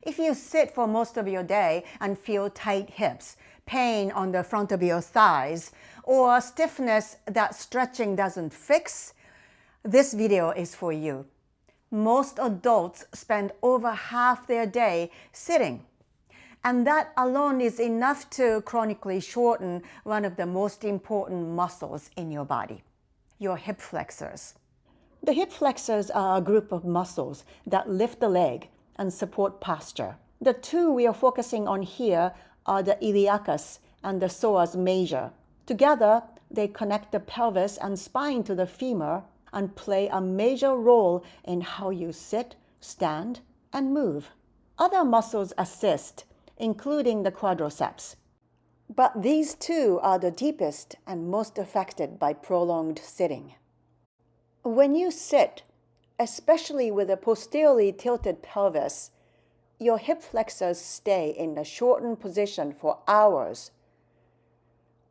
If you sit for most of your day and feel tight hips, pain on the front of your thighs, or stiffness that stretching doesn't fix, this video is for you. Most adults spend over half their day sitting, and that alone is enough to chronically shorten one of the most important muscles in your body, your hip flexors. The hip flexors are a group of muscles that lift the leg and support posture. The two we are focusing on here are the iliacus and the psoas major. Together, they connect the pelvis and spine to the femur and play a major role in how you sit, stand, and move. Other muscles assist, including the quadriceps. But these two are the deepest and most affected by prolonged sitting. When you sit, especially with a posteriorly tilted pelvis, your hip flexors stay in a shortened position for hours.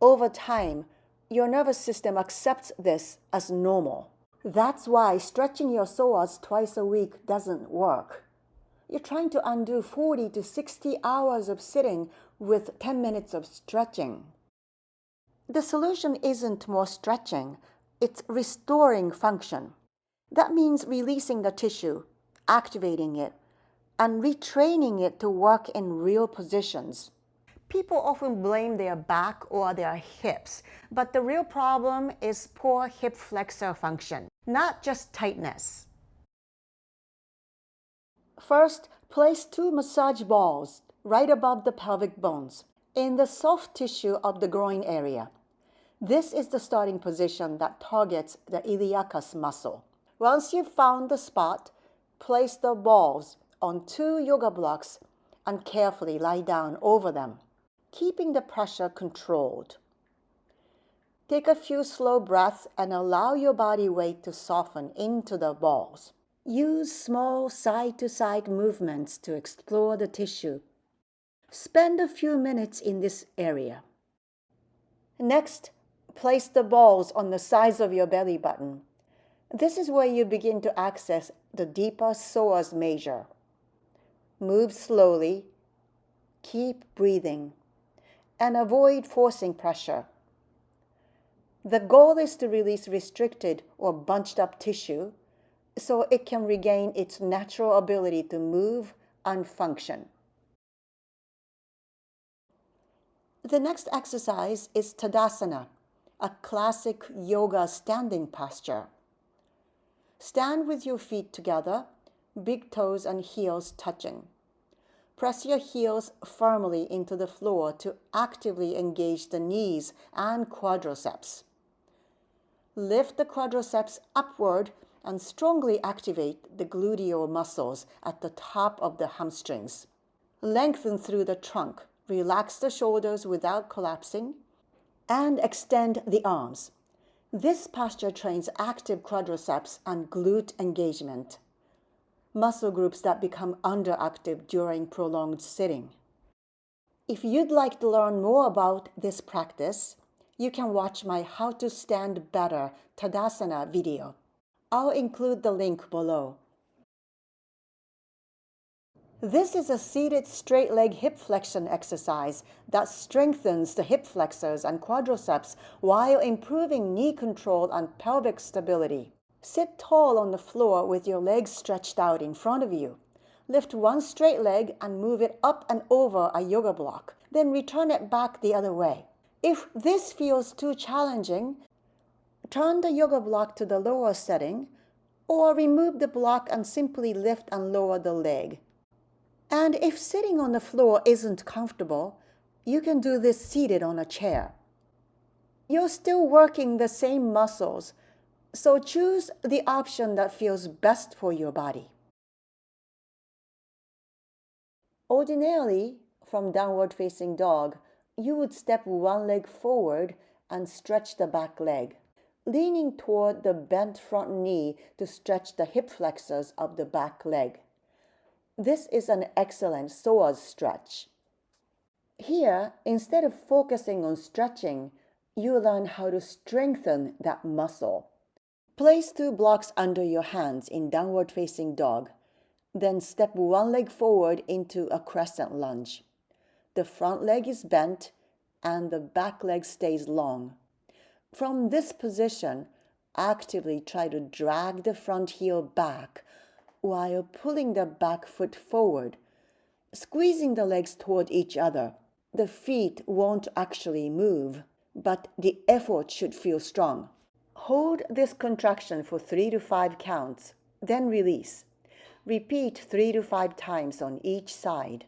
Over time, your nervous system accepts this as normal. That's why stretching your psoas twice a week doesn't work. You're trying to undo 40 to 60 hours of sitting with 10 minutes of stretching. The solution isn't more stretching, it's restoring function. That means releasing the tissue, activating it, and retraining it to work in real positions. People often blame their back or their hips, but the real problem is poor hip flexor function, not just tightness. First, place 2 massage balls right above the pelvic bones in the soft tissue of the groin area. This is the starting position that targets the iliacus muscle. Once you've found the spot, place the balls on 2 yoga blocks and carefully lie down over them, keeping the pressure controlled. Take a few slow breaths and allow your body weight to soften into the balls. Use small side-to-side movements to explore the tissue. Spend a few minutes in this area. Next, place the balls on the sides of your belly button. This is where you begin to access the deeper psoas major. Move slowly, keep breathing, and avoid forcing pressure. The goal is to release restricted or bunched up tissue so it can regain its natural ability to move and function. The next exercise is Tadasana, a classic yoga standing posture. Stand with your feet together, big toes and heels touching. Press your heels firmly into the floor to actively engage the knees and quadriceps. Lift the quadriceps upward and strongly activate the gluteal muscles at the top of the hamstrings. Lengthen through the trunk, relax the shoulders without collapsing, and extend the arms. This posture trains active quadriceps and glute engagement, muscle groups that become underactive during prolonged sitting. If you'd like to learn more about this practice, you can watch my How to Stand Better Tadasana video. I'll include the link below. This is a seated straight leg hip flexion exercise that strengthens the hip flexors and quadriceps while improving knee control and pelvic stability. Sit tall on the floor with your legs stretched out in front of you. Lift one straight leg and move it up and over a yoga block, then return it back the other way. If this feels too challenging, turn the yoga block to the lower setting, or remove the block and simply lift and lower the leg. And if sitting on the floor isn't comfortable, you can do this seated on a chair. You're still working the same muscles, so choose the option that feels best for your body. Ordinarily, from downward facing dog, you would step one leg forward and stretch the back leg, leaning toward the bent front knee to stretch the hip flexors of the back leg. This is an excellent psoas stretch. Here, instead of focusing on stretching, you learn how to strengthen that muscle. Place 2 blocks under your hands in downward facing dog. Then step one leg forward into a crescent lunge. The front leg is bent and the back leg stays long. From this position, actively try to drag the front heel back while pulling the back foot forward, squeezing the legs toward each other. The feet won't actually move, but the effort should feel strong. Hold this contraction for 3 to 5 counts, then release. Repeat 3 to 5 times on each side.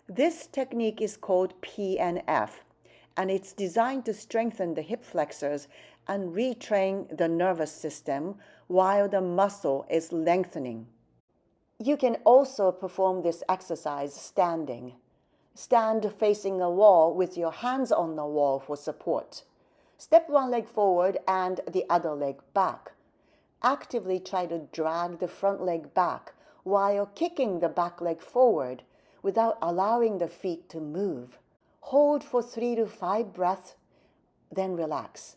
This technique is called PNF, and it's designed to strengthen the hip flexors and retrain the nervous system while the muscle is lengthening. You can also perform this exercise standing. Stand facing a wall with your hands on the wall for support. Step one leg forward and the other leg back. Actively try to drag the front leg back while kicking the back leg forward without allowing the feet to move. Hold for 3 to 5 breaths, then relax.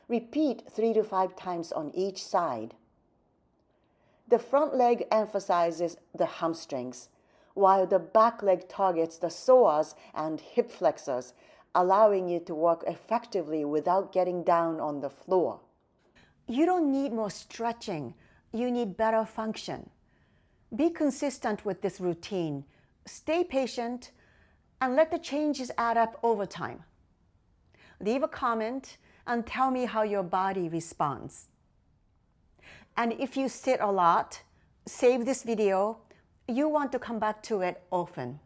Repeat 3 to 5 times on each side. The front leg emphasizes the hamstrings, while the back leg targets the psoas and hip flexors, allowing you to work effectively without getting down on the floor. You don't need more stretching. You need better function. Be consistent with this routine. Stay patient and let the changes add up over time. Leave a comment and tell me how your body responds. And if you sit a lot, save this video. You want to come back to it often.